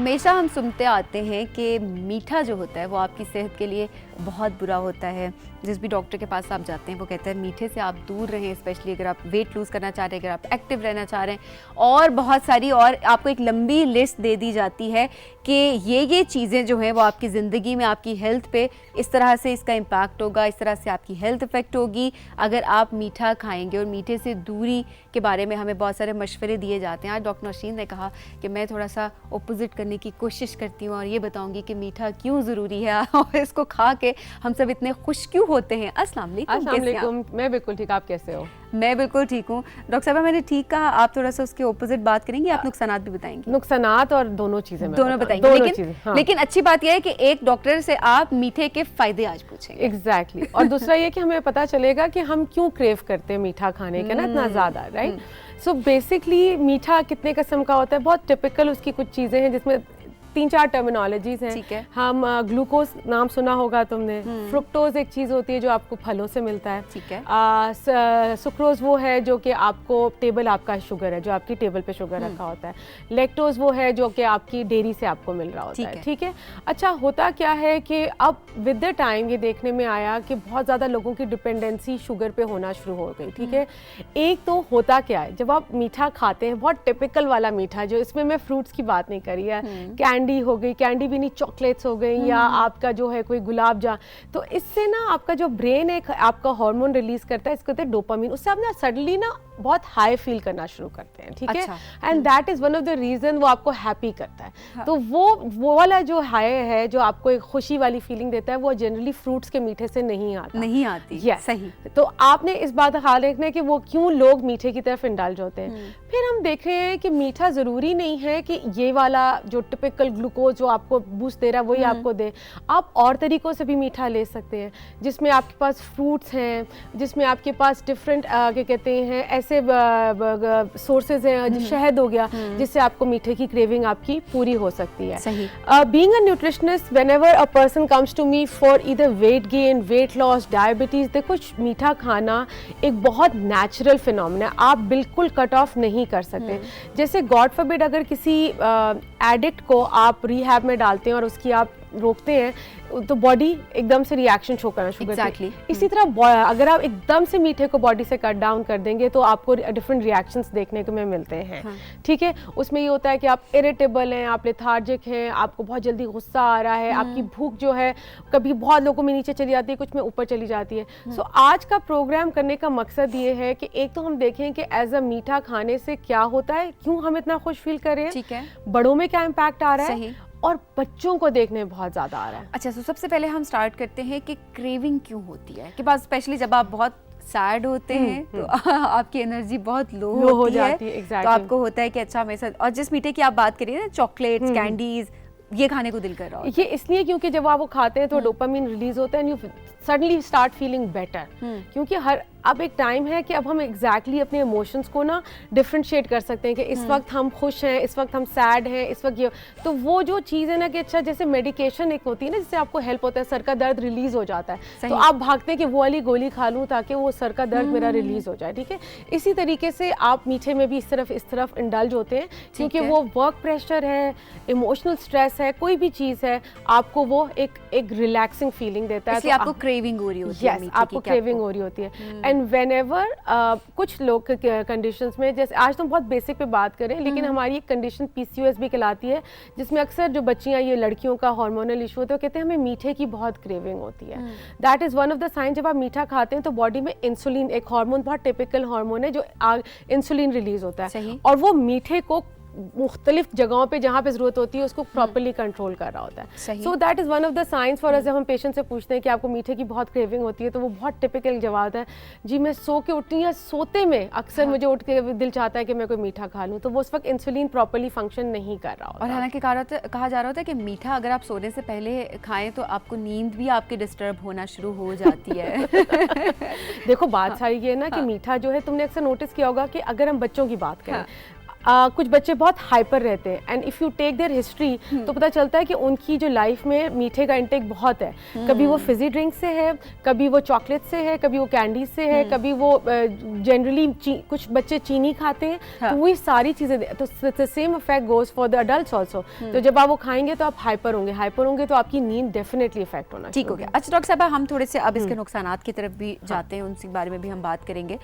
हमेशा हम सुनते आते हैं कि मीठा जो होता है वो आपकी सेहत के लिए बहुत बुरा होता है। जिस भी डॉक्टर के पास आप जाते हैं वो कहते हैं मीठे से आप दूर रहें, स्पेशली अगर आप वेट लूज़ करना चाह रहे हैं, अगर आप एक्टिव रहना चाह रहे हैं, और बहुत सारी और आपको एक लंबी लिस्ट दे दी जाती है कि ये चीज़ें जो हैं वो आपकी ज़िंदगी में आपकी हेल्थ पे इस तरह से इसका इम्पैक्ट होगा, इस तरह से आपकी हेल्थ इफ़ेक्ट होगी अगर आप मीठा खाएंगे। और मीठे से दूरी के बारे में हमें बहुत सारे मशवरे दिए जाते हैं। आज डॉक्टर नौशीन ने कहा कि मैं थोड़ा सा ऑपोजिट करने की कोशिश करती हूँ और ये बताऊंगी कि मीठा क्यों ज़रूरी है और इसको खा के हम सब इतने खुश क्यों होते हैं। अस्सलाम वालेकुम। मैं बिल्कुल ठीक, आप कैसे हो? मैं बिल्कुल ठीक हूँ। डॉक्टर साहब मैंने ठीक कहा, आप थोड़ा सा उसके ऑपोजिट बात करेंगी, आप नुकसानात भी बताएंगी? नुकसानात और दोनों चीजें दोनों बताएंगे, लेकिन अच्छी बात यह है कि एक डॉक्टर से आप मीठे के फायदे आज पूछेंगे। एग्जैक्टली। और दूसरा ये कि हमें पता चलेगा कि हम क्यों क्रेव करते हैं मीठा खाने का ना इतना ज्यादा, राइट? सो बेसिकली मीठा कितने किस्म का होता है, बहुत टिपिकल उसकी कुछ चीजें हैं जिसमें 3-4 टर्मिनोलॉजीज हैं। ठीक है। हम ग्लूकोज नाम सुना होगा तुमने, फ्रुक्टोज एक चीज़ होती है जो आपको फलों से मिलता है। ठीक है। सुक्रोज वो है जो कि आपको टेबल आपका शुगर है, जो आपकी टेबल पे शुगर रखा होता है। लेक्टोज वो है जो कि आपकी डेयरी से आपको मिल रहा होता है। ठीक है। अच्छा, होता क्या है कि अब विद द टाइम ये देखने में आया कि बहुत ज़्यादा लोगों की डिपेंडेंसी शुगर पे होना शुरू हो गई। ठीक है। एक तो होता क्या है, जब आप मीठा खाते हैं, बहुत टिपिकल वाला मीठा, जो इसमें मैं फ्रूट्स की बात नहीं करी है, कैंडी हो गई, कैंडी भी नहीं, चॉकलेट्स हो गई, या आपका जो है कोई गुलाब जाम, तो इससे ना आपका जो ब्रेन एक आपका हार्मोन रिलीज करता है, इसको कहते हैं डोपामिन। उससे आप ना सडनली ना बहुत हाई फील करना शुरू करते हैं। ठीक है। And that is one of the reason वो आपको हैप्पी करता है। हाँ। तो वो वाला जो हाई है जो आपको एक खुशी वाली फीलिंग देता है, वो जनरली फ्रूट्स के मीठे से नहीं आती। yes. सही। तो आपने इस बात का ख्याल रखना है कि वो क्यों लोग मीठे की तरफ इंडल्ज होते हैं। फिर हम देख रहे हैं कि मीठा जरूरी नहीं है कि ये वाला जो टिपिकल ग्लूकोज जो आपको बूस्ट दे रहा है वही आपको दे। आप और तरीकों से भी मीठा ले सकते हैं, जिसमें आपके पास फ्रूट्स हैं, जिसमें आपके पास डिफरेंट क्या कहते हैं ऐसे सोर्सेज हैं, शहद हो गया, जिससे आपको मीठे की क्रेविंग आपकी पूरी हो सकती है। सही। Being a nutritionist, whenever a person comes to me for either weight gain, weight loss, diabetes, देखो मीठा खाना एक बहुत नेचुरल फिनोमेना है, आप बिल्कुल कट ऑफ नहीं कर सकते। जैसे गॉड फॉरबिड अगर किसी एडिक्ट को आप रिहैब में डालते हैं और उसकी आप रोकते हैं तो बॉडी एकदम से रिएक्शन शो करना शुरू करती है। इसी तरह अगर आप एकदम से मीठे को बॉडी से कट डाउन कर देंगे तो आपको डिफरेंट रिएक्शंस देखने को मिलते हैं। हाँ। ठीक है। उसमें ये होता है कि आप इरिटेबल हैं, आप लेथार्जिक हैं, आपको बहुत जल्दी गुस्सा आ रहा है, आपकी भूख जो है कभी बहुत लोगों में नीचे चली जाती है, कुछ में ऊपर चली जाती है। सो आज का प्रोग्राम करने का मकसद ये है कि एक तो हम देखें कि एज अ मीठा खाने से क्या होता है, क्यों हम इतना खुश फील कर रहे हैं। ठीक है। बड़ों में क्या इम्पैक्ट आ रहा है और बच्चों को देखने में बहुत ज्यादा आ रहा है। अच्छा, तो सबसे पहले हम स्टार्ट करते हैं कि क्रेविंग क्यों होती है कि पास, स्पेशली जब आप बहुत सैड होते हैं तो आपकी एनर्जी बहुत लो हो जाती है। exactly. तो आपको होता है कि अच्छा मेरे साथ, और जिस मीठे की आप बात करिए ना, चॉकलेट्स, कैंडीज, ये खाने को दिल कर रहा है। ये इसलिए क्योंकि जब आप वो खाते हैं तो डोपामिन रिलीज होता है and you suddenly start feeling better. क्योंकि अब एक टाइम है कि अब हम एग्जैक्टली अपने इमोशंस को ना डिफरेंशिएट कर सकते हैं कि इस वक्त हम खुश हैं, इस वक्त हम सैड हैं, इस वक्त ये, तो वो जो चीज़ है ना कि अच्छा जैसे मेडिकेशन एक होती है ना जिससे आपको हेल्प होता है, सर का दर्द रिलीज हो जाता है, तो आप भागते हैं कि वो वाली गोली खा लूँ ताकि वो सर का दर्द मेरा रिलीज हो जाए। ठीक है। इसी तरीके से आप मीठे में भी इस तरफ इंडल्ज होते हैं क्योंकि वो वर्क प्रेशर है, इमोशनल स्ट्रेस है, कोई भी चीज़ है, आपको वो एक रिलैक्सिंग फीलिंग देता है। तो आपको क्रेविंग हो रही होती है। आपको क्रेविंग हो रही होती है। एंड व्हेनेवर कुछ लोग कंडीशंस में, जैसे आज तो बहुत बेसिक पे बात करें, लेकिन हमारी एक कंडीशन PCOS भी कहलाती है, जिसमें अक्सर जो बच्चियां, ये लड़कियों का हार्मोनल इशू होता है, कहते हैं हमें मीठे की बहुत क्रेविंग होती है। That is one of the sign. जब आप मीठा खाते हैं तो बॉडी में इंसुलिन, एक हार्मोन, बहुत टिपिकल हार्मोन है जो इंसुलिन रिलीज होता है, और वो मीठे को मुख्तलिफ जगहों पे जहाँ पे जरूरत होती है उसको प्रॉपर्ली कंट्रोल कर रहा होता है। So that is one of the science for us. जब हम पेशेंट से पूछते हैं कि आपको मीठे की बहुत क्रेविंग होती है, तो वो बहुत टिपिकल जवाब है, जी मैं सो के उठती हूँ या सोते में अक्सर मुझे उठ के दिल चाहता है कि मैं कोई मीठा खा लूँ, तो वो उस वक्त इंसुलिन प्रॉपर्ली फंक्शन नहीं कर रहा होता। और हालांकि कहा जा रहा होता है कि मीठा अगर आप सोने से पहले खाएं तो आपको नींद भी आपकी डिस्टर्ब होना शुरू हो जाती है। देखो बात सारी ये है ना कि मीठा जो है, तुमने अक्सर नोटिस किया होगा कि अगर हम बच्चों की बात करें, कुछ बच्चे बहुत हाइपर रहते हैं and if you take their history तो पता चलता है कि उनकी जो लाइफ में मीठे का इंटेक बहुत है। कभी वो फिजी ड्रिंक से है, कभी वो चॉकलेट से है, कभी वो कैंडी से है, कभी वो जनरली कुछ बच्चे चीनी खाते हैं। हाँ। तो वही सारी चीज़ें, तो same effect goes for the adults also. तो जब आप वो खाएंगे तो आप हाइपर होंगे तो आपकी नींद डेफिनेटली इफेक्ट होना ठीक हो गया। अच्छा डॉक्टर साहब, हम थोड़े से अब इसके नुकसानात की तरफ भी जाते हैं, उनके बारे में भी हम बात करेंगे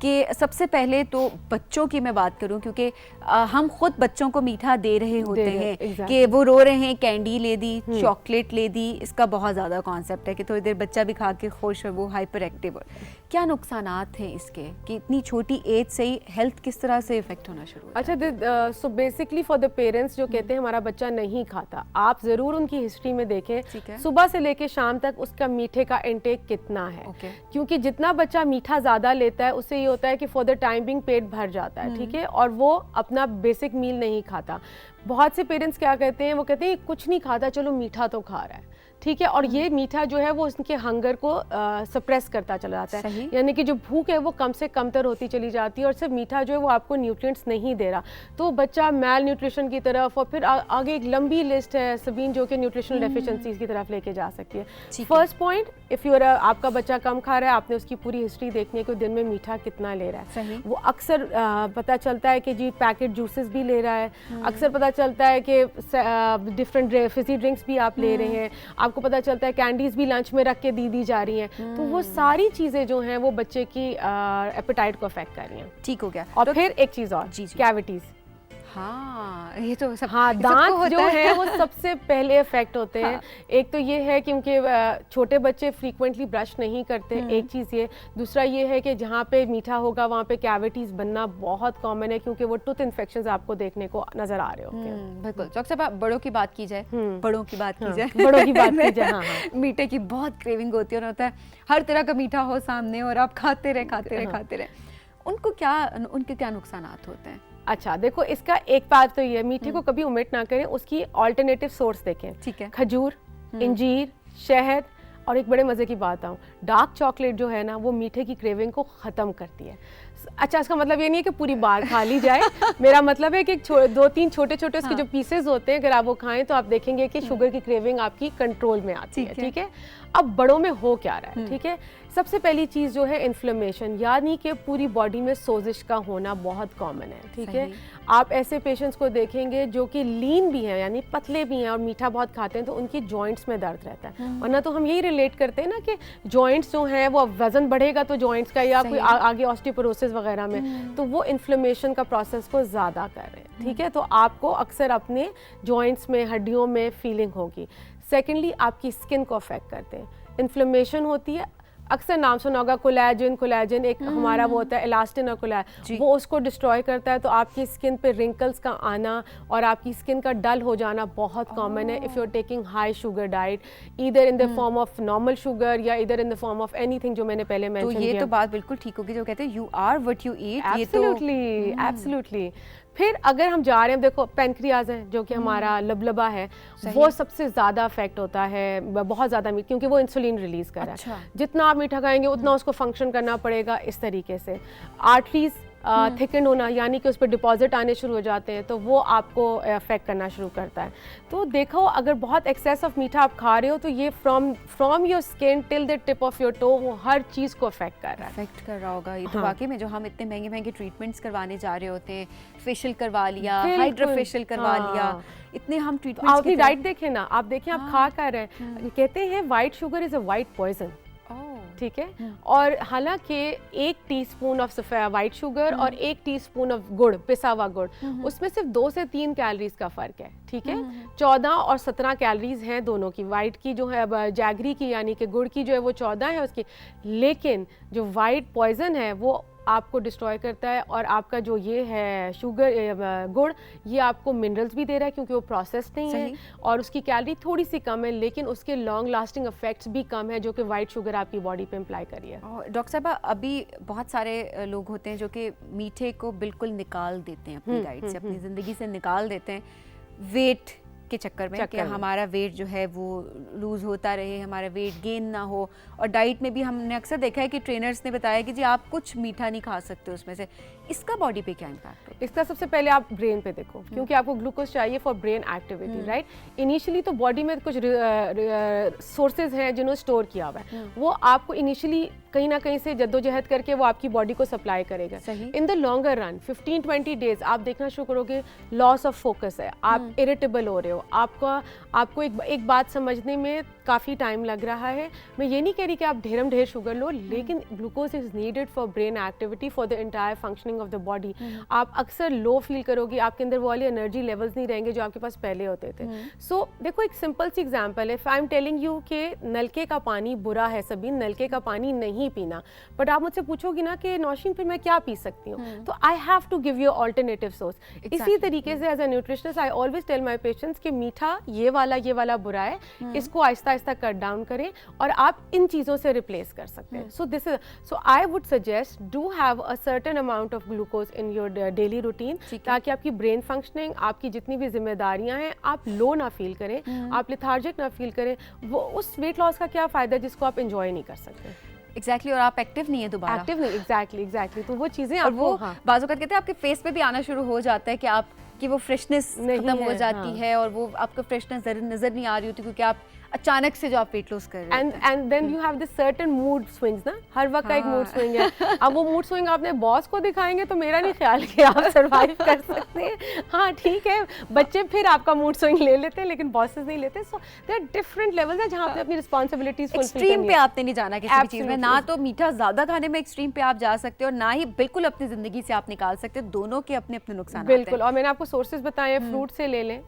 कि सबसे पहले तो बच्चों की मैं बात करूं, क्योंकि हम खुद बच्चों को मीठा दे रहे होते हैं कि वो रो रहे हैं, कैंडी ले दी, चॉकलेट ले दी, इसका बहुत ज़्यादा कॉन्सेप्ट है कि थोड़ी देर बच्चा भी खा के खुश है, वो हाइपर एक्टिव है। क्या नुकसानात हैं इसके कि इतनी छोटी एज से ही हेल्थ किस तरह से इफेक्ट होना शुरू होता है? अच्छा, so basically for the parents जो कहते हैं हमारा बच्चा नहीं खाता, आप ज़रूर उनकी हिस्ट्री में देखें सुबह से लेके शाम तक उसका मीठे का इंटेक कितना है। क्योंकि जितना बच्चा मीठा ज़्यादा लेता है उससे ये होता है कि फॉर द टाइम बिंग पेट भर जाता है, ठीक है, और वो अपना बेसिक मील नहीं खाता। बहुत से पेरेंट्स क्या कहते हैं, वो कहते हैं कुछ नहीं खाता, चलो मीठा तो खा रहा है, ठीक है, और ये मीठा जो है वो उसके हंगर को सप्रेस करता चला जाता है, यानी कि जो भूख है वो कम से कमतर होती चली जाती है, और सिर्फ मीठा जो है वो आपको न्यूट्रिएंट्स नहीं दे रहा, तो बच्चा मैल न्यूट्रिशन की तरफ, और फिर आगे एक लंबी लिस्ट है सबीन जो कि न्यूट्रिशनल डेफिशिएंसीज की तरफ लेके जा सकती है। फर्स्ट पॉइंट, इफ़ यू आपका बच्चा कम खा रहा है, आपने उसकी पूरी हिस्ट्री देखनी है कि दिन में मीठा कितना ले रहा है। वो अक्सर पता चलता है कि जी पैकेट जूसेस भी ले रहा है, अक्सर पता चलता है कि डिफरेंट फिजी ड्रिंक्स भी आप ले रहे हैं, आपको पता चलता है कैंडीज भी लंच में रख के दी जा रही हैं। तो वो सारी चीज़ें जो हैं वो बच्चे की एपेटाइट को अफेक्ट कर रही हैं। ठीक हो गया। और फिर एक चीज़ और, कैविटीज़। हाँ, ये तो सब, हाँ, दांत जो है वो सबसे पहले इफेक्ट होते हैं। एक तो ये है क्योंकि छोटे बच्चे फ्रीक्वेंटली ब्रश नहीं करते, एक चीज़ ये। दूसरा ये है कि जहाँ पे मीठा होगा वहाँ पे कैविटीज़ बनना बहुत कॉमन है, क्योंकि वो टूथ इन्फेक्शंस आपको देखने को नजर आ रहे होते हैं। बिल्कुल। डॉक्टर साहब, बड़ों की बात की जाए, बड़ों की बात की जाए, बड़ों की बात की जाए, हाँ, मीठे की बहुत क्रेविंग होती है, और होता है हर तरह का मीठा हो सामने और आप खाते रहे। उनके क्या नुकसानात होते हैं? अच्छा देखो, इसका एक बात तो ये है, मीठे को कभी ओमिट ना करें, उसकी ऑल्टरनेटिव सोर्स देखें। ठीक है। खजूर, इंजीर, शहद, और एक बड़े मज़े की बात आऊँ, डार्क चॉकलेट जो है ना वो मीठे की क्रेविंग को ख़त्म करती है। अच्छा, इसका मतलब ये नहीं है कि पूरी बार खा ली जाए, मेरा मतलब है कि 2-3 छोटे उसके जो पीसेस होते हैं, अगर आप वो खाएं तो आप देखेंगे कि शुगर की क्रेविंग आपकी कंट्रोल में आती है, ठीक है। अब बड़ों में हो क्या रहा है, ठीक है। सबसे पहली चीज़ जो है इन्फ्लेमेशन, यानी कि पूरी बॉडी में सोजिश का होना बहुत कॉमन है, ठीक है। आप ऐसे पेशेंट्स को देखेंगे जो कि लीन भी हैं, यानी पतले भी हैं और मीठा बहुत खाते हैं, तो उनकी जॉइंट्स में दर्द रहता है। वरना तो हम यही रिलेट करते हैं ना कि जॉइंट्स जो हैं वो वजन बढ़ेगा तो जॉइंट्स का, या कोई आगे ऑस्टियोपोरोसिस वगैरह में, तो वो इन्फ्लेमेशन का प्रोसेस को ज़्यादा कर रहे हैं, ठीक है। तो आपको अक्सर अपने जॉइंट्स में, हड्डियों में फीलिंग होगी। सेकेंडली, आपकी स्किन को अफेक्ट करते हैं, इन्फ्लेमेशन होती है। अक्सर नाम सुना होगा कोलेजन एक हमारा वो होता है इलास्टिन और कोलेजन, वो उसको डिस्ट्रॉय करता है, तो आपकी स्किन पे रिंकल्स का आना और आपकी स्किन का डल हो जाना बहुत कॉमन है if you are taking high sugar diet, either in the form of normal sugar या either in the form of anything जो मैंने पहले मेंशन किया। तो ये तो बात बिल्कुल ठीक होगी जो कहते हैं you are what you eat. Absolutely. फिर अगर हम जा रहे हैं, देखो पेनक्रियाज है जो कि हमारा लबलबा है, वो सबसे ज़्यादा अफेक्ट होता है, बहुत ज़्यादा क्योंकि वो इंसुलिन रिलीज़ कर रहा है। जितना आप मीठा खाएंगे उतना उसको फंक्शन करना पड़ेगा इस तरीके से। आर्टरीज थिकन होना, यानी कि उस पर डिपॉजिट आने शुरू हो जाते हैं, तो वो आपको अफेक्ट करना शुरू करता है। तो देखो, अगर बहुत एक्सेस ऑफ मीठा आप खा रहे हो तो ये from your skin till the tip of your toe, वो हर चीज़ को अफेक्ट कर रहा होगा। ये तो वाकई में जो हम इतने महंगे ट्रीटमेंट्स करवाने जा रहे होते हैं, फेशियल करवा लिया, हाइड्रोफेशियल करवा लिया, इतने हम ट्रीटमेंट्स। अपनी डाइट देखें ना, आप देखें आप खा कर रहे हैं, कहते हैं white sugar is a white poison, ठीक है। और हालांकि 1 टीस्पून ऑफ वाइट शुगर और 1 टीस्पून ऑफ गुड़, पिसा हुआ गुड़, उसमें सिर्फ 2 से 3 कैलोरीज का फ़र्क है, ठीक है। 14 और 17 कैलोरीज हैं दोनों की, वाइट की जो है, जैगरी की यानी कि गुड़ की जो है वो 14 है उसकी, लेकिन जो वाइट पॉइजन है वो आपको डिस्ट्रॉय करता है। और आपका जो ये है शुगर, गुड़, ये आपको मिनरल्स भी दे रहा है क्योंकि वो प्रोसेस नहीं है, और उसकी कैलोरी थोड़ी सी कम है, लेकिन उसके लॉन्ग लास्टिंग इफेक्ट्स भी कम है जो कि वाइट शुगर आपकी बॉडी पे अप्लाई करी है। डॉक्टर साहब, अभी बहुत सारे लोग होते हैं जो कि मीठे को बिल्कुल निकाल देते हैं अपनी डाइट से, अपनी ज़िंदगी से निकाल देते हैं, वेट के चक्कर में कि हमारा वेट जो है वो लूज़ होता रहे, हमारा वेट गेन ना हो। और डाइट में भी हमने अक्सर देखा है कि ट्रेनर्स ने बताया कि जी आप कुछ मीठा नहीं खा सकते उसमें से। इसका बॉडी पे क्या इम्पैक्ट है? इसका सबसे पहले आप ब्रेन पे देखो, क्योंकि आपको ग्लूकोज चाहिए for brain activity, right. Initially तो बॉडी में कुछ सोर्सेज हैं जिन्होंने स्टोर किया हुआ है, वो आपको इनिशियली कहीं ना कहीं से जद्दोजहद करके वो आपकी बॉडी को सप्लाई करेगा। In the longer run 15-20 days आप देखना शुरू करोगे लॉस ऑफ फोकस है, आप इरिटेबल हो रहे हो, आपको एक बात समझने में काफ़ी टाइम लग रहा है। मैं ये नहीं कह रही कि आप ढेर शुगर लो, लेकिन glucose is needed for brain activity, for the entire functioning of the body. आप अक्सर लो फील करोगे, आपके अंदर वो वाली एनर्जी लेवल्स नहीं रहेंगे जो आपके पास पहले होते थे। सो देखो एक सिंपल सी एग्जांपल है, if I am telling you कि नलके का पानी बुरा है, सभी नलके का पानी नहीं पीना, बट आप मुझसे पूछोगे ना कि नौशीन फिर मैं क्या पी सकती हूँ, तो I have to give you alternative source. इसी तरीके से as a nutritionist I always tell my patients कि मीठा ये वाला बुरा है, इसको आहिस्ता आहिस्ता कट डाउन करें और आप इन चीज़ों से रिप्लेस कर सकते हैं। So I would suggest do have a certain amount of glucose in your daily routine, ताकि आपकी ब्रेन फंक्शनिंग, आपकी जितनी भी जिम्मेदारियां हैं, आप लो ना फील करें, आप लेथार्जिक ना फील करें। वो उस वेट लॉस का क्या फ़ायदा जिसको आप इंजॉय नहीं कर सकते। एग्जैक्टली और आप एक्टिव नहीं है दोबारा, एक्टिव नहीं, एग्जैक्टली तो वो चीज़ें और वो बाजू कहते हैं आपके फेस पे भी आना शुरू हो जाता है कि आप कि वो फ्रेशनेस खत्म हो जाती है और वो आपको फ्रेशनेस नजर नहीं आ रही होती, क्योंकि आप अचानक से जो आप वेट लॉस कर रहे हैं। And then you have this certain mood swings ना, हर वक्त का एक मूड स्विंग है। अब वो मूड स्विंग आपने बॉस को दिखाएंगे तो मेरा नहीं ख्याल कि आप सर्वाइव कर सकते हैं। हाँ ठीक है, बच्चे फिर आपका मूड स्विंग ले लेते हैं, लेकिन बॉसेस नहीं लेते। So there are different levels हैं जहाँ आपने अपनी रिस्पांसिबिलिटीज फुलफिल करनी है। एक्सट्रीम पे आपने नहीं जाना किसी भी चीज़ में, ना तो मीठा ज़्यादा खाने में एक्सट्रीम पे आप जा सकते हो, ना ही बिल्कुल अपनी ज़िंदगी से आप निकाल सकते हो। दोनों के अपने अपने नुकसान। बिल्कुल, और मैंने आपको सोर्सेज बताए, फ्रूट से ले लें,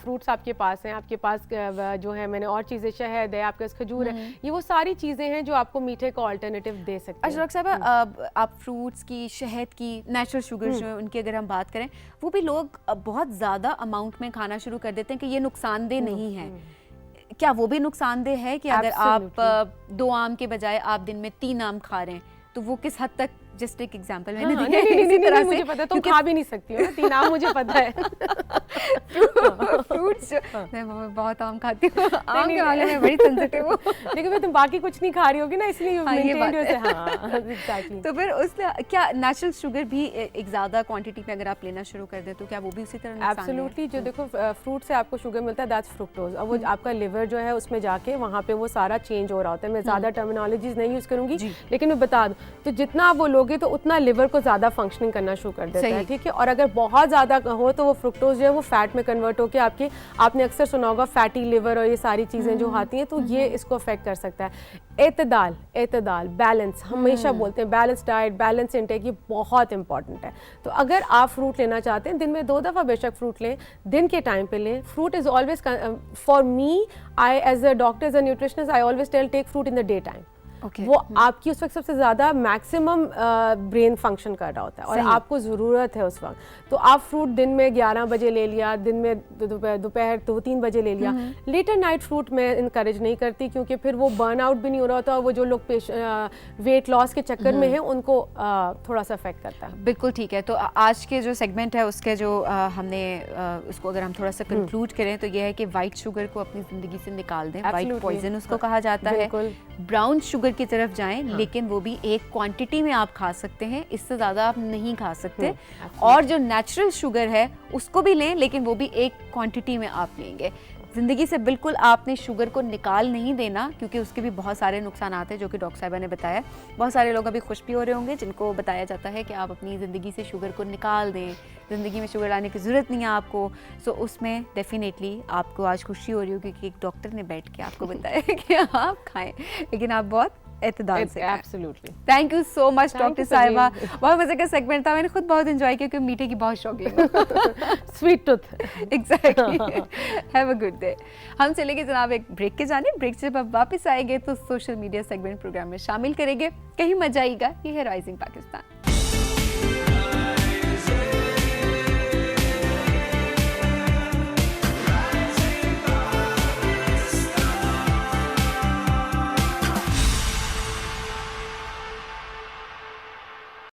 फ्रूट्स आपके पास हैं, आपके पास जो है मैंने और चीज़ें, शहद है, आपके पास खजूर है, ये वो सारी चीज़ें हैं जो आपको मीठे का ऑल्टरनेटिव दे सकते हैं। अशरफ साहब, आप फ्रूट्स की, शहद की, नेचुरल शुगर जो है उनकी अगर हम बात करें, वो भी लोग बहुत ज़्यादा अमाउंट में खाना शुरू कर देते हैं कि ये नुकसानदेह नहीं है। क्या वो भी नुकसानदेह है कि अगर आप 2 आम के बजाय आप दिन में 3 आम खा रहे हैं, तो वो किस हद तक, जस्ट एक एग्जांपल मैंने दिया है, इसी तरह से मुझे पता है, तुम खा भी नहीं सकती हो 3 आम, मुझे पता है। फ्रूट्स मैं बहुत आम खाती हूँ, आम के मामले में बड़ी सेंसिटिव हूँ। लेकिन तुम बाकी कुछ नहीं खा रही होगी ना, इसलिए तो फिर उसमें क्या नेचुरल शुगर भी एक ज़्यादा क्वांटिटी में अगर आप लेना शुरू कर दें तो क्या वो भी उसी तरह नुकसान है? एब्सोल्युटली, जो देखो फ्रूट से आपको शुगर मिलता है, दैट्स फ्रुक्टोज। अब वो आपका लिवर जो है उसमें जाके वहाँ पे वो सारा चेंज हो रहा होता है। मैं ज़्यादा टर्मिनोलॉजीज नहीं यूज़ करूँगी, लेकिन मैं बता दूँ तो जितना आप वो लोगे तो उतना लिवर को ज़्यादा फंक्शनिंग करना शुरू कर देता है, ठीक है। और अगर बहुत ज़्यादा हो तो वो फ्रुक्टोज जो है वो फैट में कन्वर्ट होकर आपने अक्सर सुना होगा फैटी लिवर और ये सारी चीज़ें जो आती हैं, तो ये इसको अफेक्ट कर सकता है। एतदाल, बैलेंस, हमेशा बोलते हैं बैलेंस डाइट, बैलेंस इंटेक, ये बहुत इंपॉर्टेंट है। तो अगर आप फ्रूट लेना चाहते हैं, दिन में 2 दफ़ा बेशक फ्रूट लें, दिन के टाइम पे लें। Fruit is always, for me, I as a doctor, as a nutritionist, I always tell take fruit in the day time. वो आपकी उस वक्त सबसे ज़्यादा मैक्सिमम ब्रेन फंक्शन कर रहा होता है और आपको ज़रूरत है उस वक्त। तो आप फ्रूट दिन में 11 बजे ले लिया, दिन में दोपहर 2-3 बजे ले लिया। लेटर नाइट फ्रूट मैं इनकरेज नहीं करती, क्योंकि फिर वो बर्न आउट भी नहीं हो रहा होता और वो जो लोग वेट लॉस के चक्कर में हैं उनको थोड़ा सा अफेक्ट करता है। बिल्कुल ठीक है। तो आज के जो सेगमेंट है उसके जो हमने उसको अगर हम थोड़ा सा कंक्लूड करें तो ये है कि वाइट शुगर को अपनी ज़िंदगी से निकाल दें। वाइट पॉइजन उसको कहा जाता है। ब्राउन शुगर की तरफ जाएं, लेकिन वो भी एक क्वांटिटी में आप खा सकते हैं, इससे ज़्यादा आप नहीं खा सकते। और जो नेचुरल शुगर है उसको भी लें, लेकिन वो भी एक क्वांटिटी में आप लेंगे। ज़िंदगी से बिल्कुल आपने शुगर को निकाल नहीं देना, क्योंकि उसके भी बहुत सारे नुकसान आते हैं जो कि डॉक्टर साहिबा ने बताया। बहुत सारे लोग अभी खुश भी हो रहे होंगे जिनको बताया जाता है कि आप अपनी ज़िंदगी से शुगर को निकाल दें, ज़िंदगी में शुगर लाने की ज़रूरत नहीं है आपको। सो उसमें डेफिनेटली आपको आज खुशी हो रही होगी कि एक डॉक्टर ने बैठ के आपको बताया कि आप खाएँ, लेकिन आप बहुत एतदाल से। Absolutely, thank you so much doctor साहिबा। बहुत मजे का सेगमेंट था, मैंने खुद बहुत एंजॉय किया क्योंकि मीठे की बहुत शौकीन हूं। Sweet tooth, exactly. Have a good day. हम चलेंगे जनाब एक ब्रेक के जाने। ब्रेक से जब आप वापस आएंगे तो सोशल मीडिया सेगमेंट प्रोग्राम में शामिल करेंगे। कहीं मजा आएगा। ये है राइजिंग पाकिस्तान।